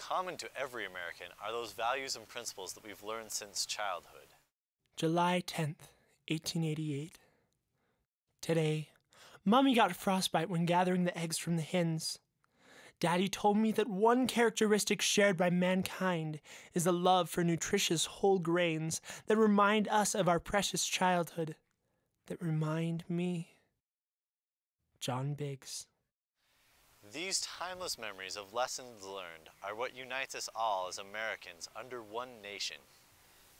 Common to every American are those values and principles that we've learned since childhood. July 10th, 1888. Today, Mommy got frostbite when gathering the eggs from the hens. Daddy told me that one characteristic shared by mankind is a love for nutritious whole grains that remind us of our precious childhood, that remind me. John Biggs. These timeless memories of lessons learned are what unites us all as Americans under one nation.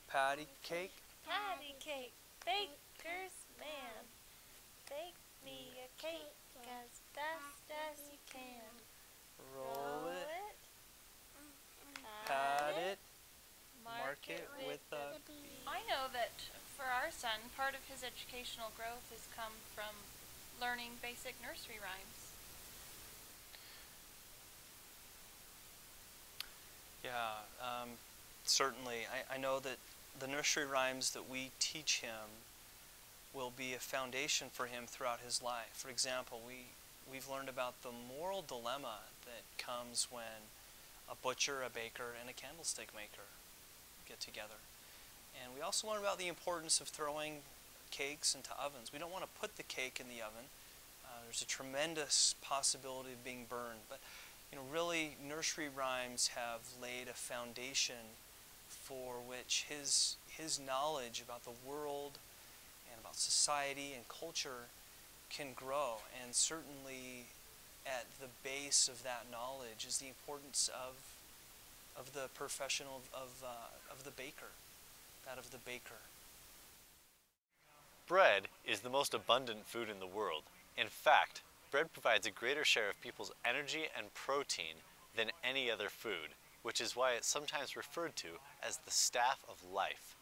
Patty cake. Patty cake, baker's man. Bake me a cake as fast as you can. Roll it. Pat it. Mark it with a B. I know that for our son, part of his educational growth has come from learning basic nursery rhymes. Yeah, certainly. I know that the nursery rhymes that we teach him will be a foundation for him throughout his life. For example, we've learned about the moral dilemma that comes when a butcher, a baker, and a candlestick maker get together. And we also learn about the importance of throwing cakes into ovens. We don't want to put the cake in the oven. There's a tremendous possibility of being burned. But really, nursery rhymes have laid a foundation for which his knowledge about the world and about society and culture can grow. And certainly at the base of that knowledge is the importance of the profession of the baker, that of the baker. Bread is the most abundant food in the world. In fact, bread provides a greater share of people's energy and protein than any other food, which is why it's sometimes referred to as the staff of life.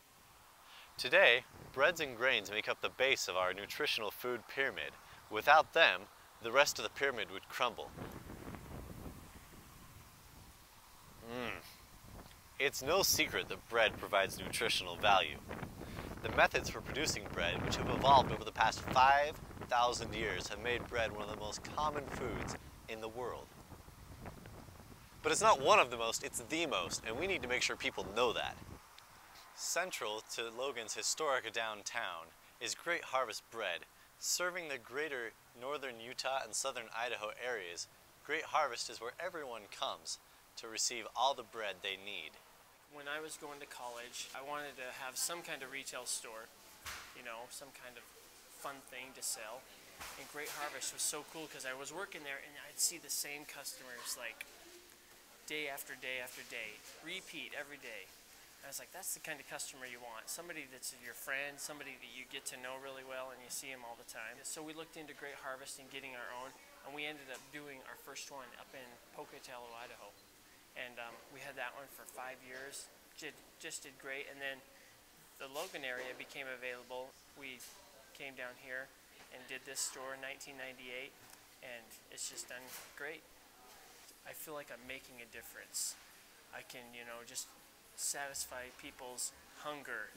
Today, breads and grains make up the base of our nutritional food pyramid. Without them, the rest of the pyramid would crumble. It's no secret that bread provides nutritional value. The methods for producing bread, which have evolved over the past 5,000 years, have made bread one of the most common foods in the world. But it's not one of the most, it's the most, and we need to make sure people know that. Central to Logan's historic downtown is Great Harvest Bread. Serving the greater northern Utah and southern Idaho areas, Great Harvest is where everyone comes to receive all the bread they need. When I was going to college, I wanted to have some kind of retail store, some kind of fun thing to sell. And Great Harvest was so cool because I was working there and I'd see the same customers like day after day after day, repeat every day. I was like, that's the kind of customer you want. Somebody that's your friend, somebody that you get to know really well and you see them all the time. So we looked into Great Harvest and getting our own, and we ended up doing our first one up in Pocatello, Idaho. And we had that one for 5 years, just did great. And then the Logan area became available. We came down here and did this store in 1998, and it's just done great. I feel like I'm making a difference. I can, just satisfy people's hunger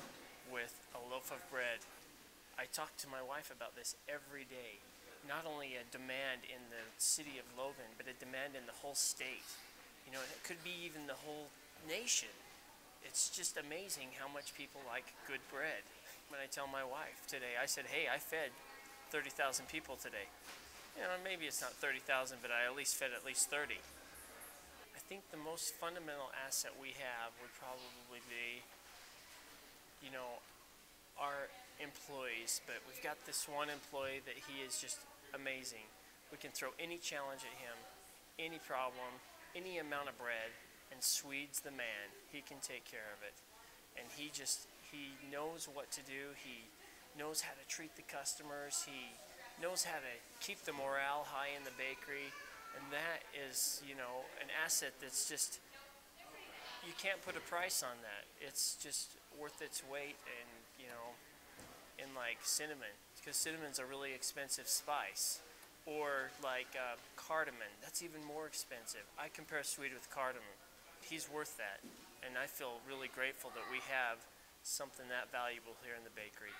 with a loaf of bread. I talk to my wife about this every day. Not only a demand in the city of Logan, but a demand in the whole state. And it could be even the whole nation. It's just amazing how much people like good bread. When I tell my wife today, I said, hey, I fed 30,000 people today. Maybe it's not 30,000, but I at least fed at least 30. I think the most fundamental asset we have would probably be, our employees. But we've got this one employee that he is just amazing. We can throw any challenge at him, any problem, any amount of bread, and Swede's the man. He can take care of it. And he knows what to do. He knows how to treat the customers. He knows how to keep the morale high in the bakery. And that is, an asset that's just, you can't put a price on that. It's just worth its weight in like cinnamon, because cinnamon's a really expensive spice. Or like cardamom, that's even more expensive. I compare Swede with cardamom. He's worth that. And I feel really grateful that we have something that valuable here in the bakery.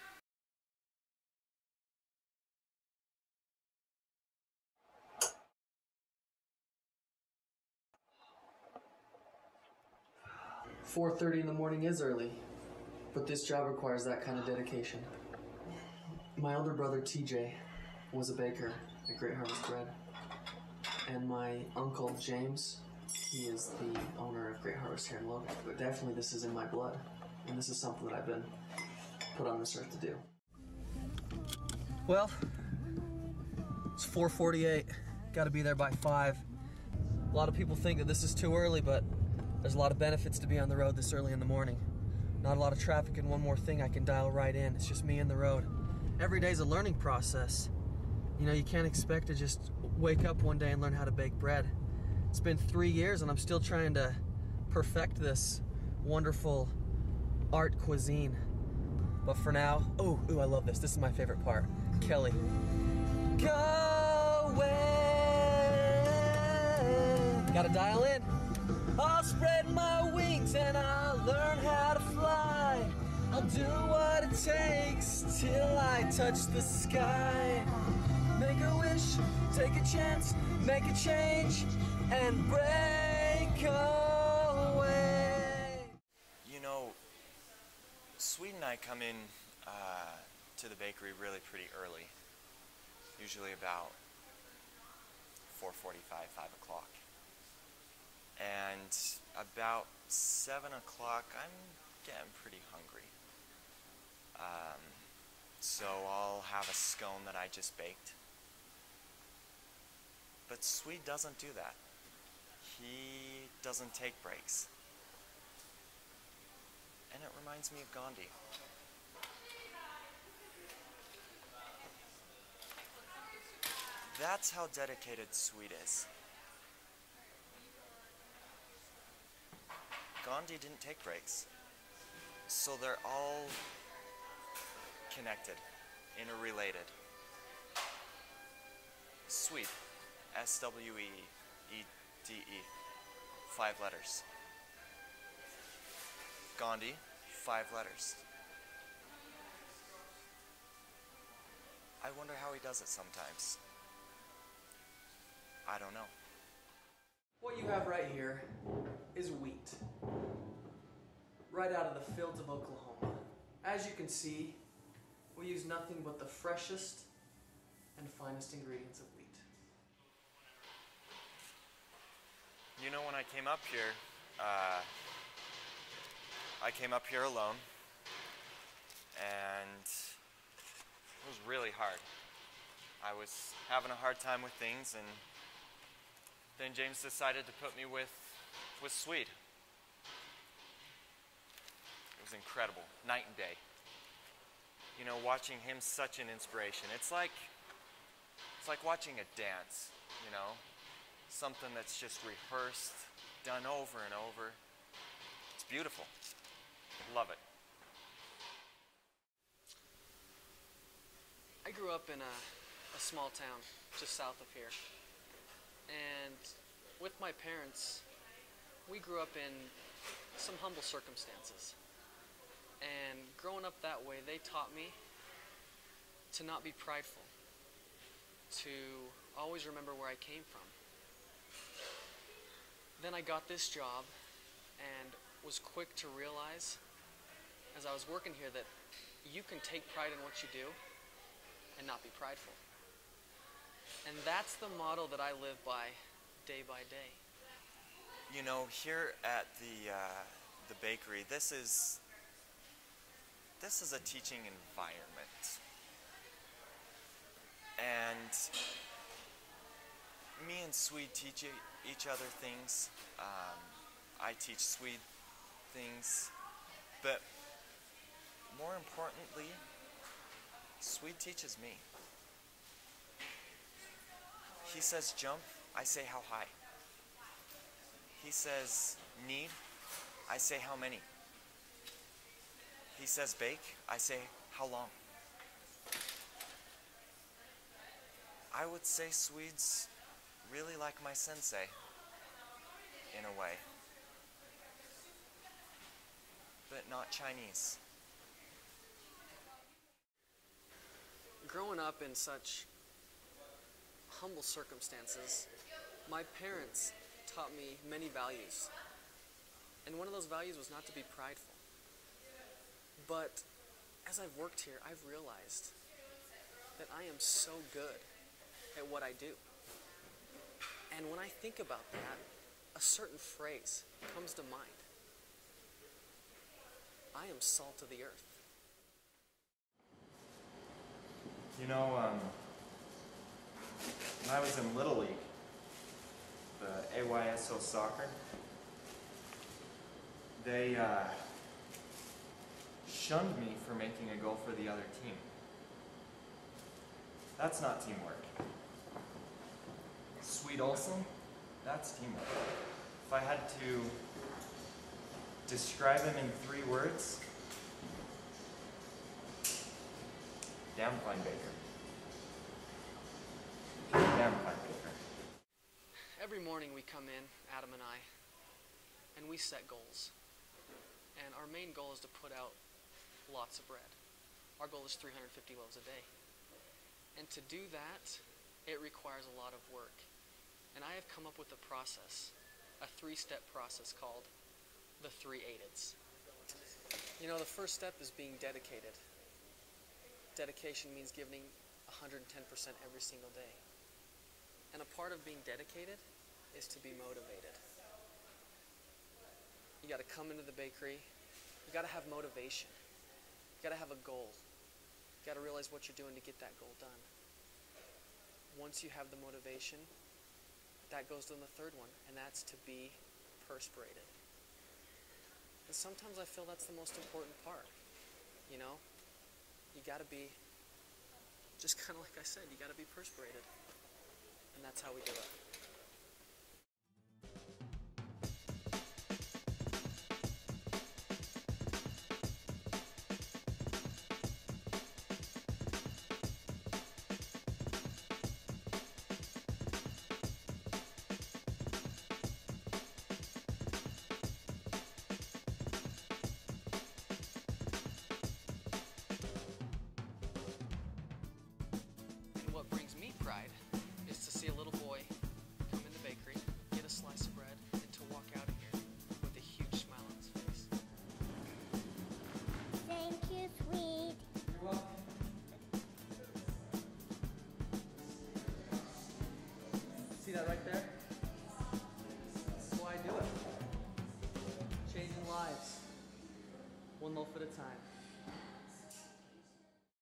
4:30 in the morning is early, but this job requires that kind of dedication. My elder brother, TJ, was a baker at Great Harvest Bread. And my uncle, James, he is the owner of Great Harvest here in Logan. But definitely this is in my blood, and this is something that I've been put on this earth to do. Well, it's 4:48. Got to be there by 5. A lot of people think that this is too early, but there's a lot of benefits to be on the road this early in the morning. Not a lot of traffic, and one more thing I can dial right in. It's just me and the road. Every day's a learning process. You know, you can't expect to just wake up one day and learn how to bake bread. It's been 3 years and I'm still trying to perfect this wonderful art cuisine. But for now, ooh, I love this. This is my favorite part. Kelly. Go away. Gotta dial in. I'll spread my wings and I'll learn how to fly. I'll do what it takes till I touch the sky. Make a wish, take a chance, make a change, and break away. You know, Swede and I come in to the bakery really pretty early, usually about 4:45, 5 o'clock. And about 7 o'clock, I'm getting pretty hungry. So I'll have a scone that I just baked. But Swede doesn't do that. He doesn't take breaks. And it reminds me of Gandhi. That's how dedicated Swede is. Gandhi didn't take breaks. So they're all connected, interrelated. Swede, S-W-E-E-D-E, 5 letters. Gandhi, 5 letters. I wonder how he does it sometimes. I don't know. What you have right here is wheat, right out of the fields of Oklahoma. As you can see, we use nothing but the freshest and finest ingredients of wheat. You know, when I came up here, alone, and it was really hard. I was having a hard time with things, and then James decided to put me with Swede. It was incredible, night and day. You know, watching him, such an inspiration. It's like watching a dance, you know, something that's just rehearsed, done over and over. It's beautiful. Love it. I grew up in a small town just south of here. And with my parents, we grew up in some humble circumstances. And growing up that way, they taught me to not be prideful, to always remember where I came from. Then I got this job and was quick to realize, as I was working here, that you can take pride in what you do and not be prideful. And that's the model that I live by day by day. You know, here at the bakery, this is a teaching environment. And me and Swede teach each other things. I teach Swede things. But more importantly, Swede teaches me. He says jump, I say how high. He says need, I say how many. He says bake, I say how long. I would say Swede's really like my sensei, in a way. But not Chinese. Growing up in such humble circumstances, my parents taught me many values. And one of those values was not to be prideful. But as I've worked here, I've realized that I am so good at what I do. And when I think about that, a certain phrase comes to mind. I am salt of the earth. You know, when I was in Little League, the AYSO soccer, they shunned me for making a goal for the other team. That's not teamwork. Sweet Olson, that's teamwork. If I had to describe him in 3 words, damn fine baker. Damn fine baker. Every morning we come in, Adam and I, and we set goals. And our main goal is to put out lots of bread. Our goal is 350 loaves a day. And to do that, it requires a lot of work. And I have come up with a process, a 3-step process called the 3 AIDEDs. You know, the first step is being dedicated. Dedication means giving 110% every single day. And a part of being dedicated is to be motivated. You got to come into the bakery. You got to have motivation. You got to have a goal. You got to realize what you're doing to get that goal done. Once you have the motivation, that goes to the 3rd one, and that's to be perspirated. And sometimes I feel that's the most important part. You know, you got to be, just kind of like I said, you got to be perspirated. And that's how we do it.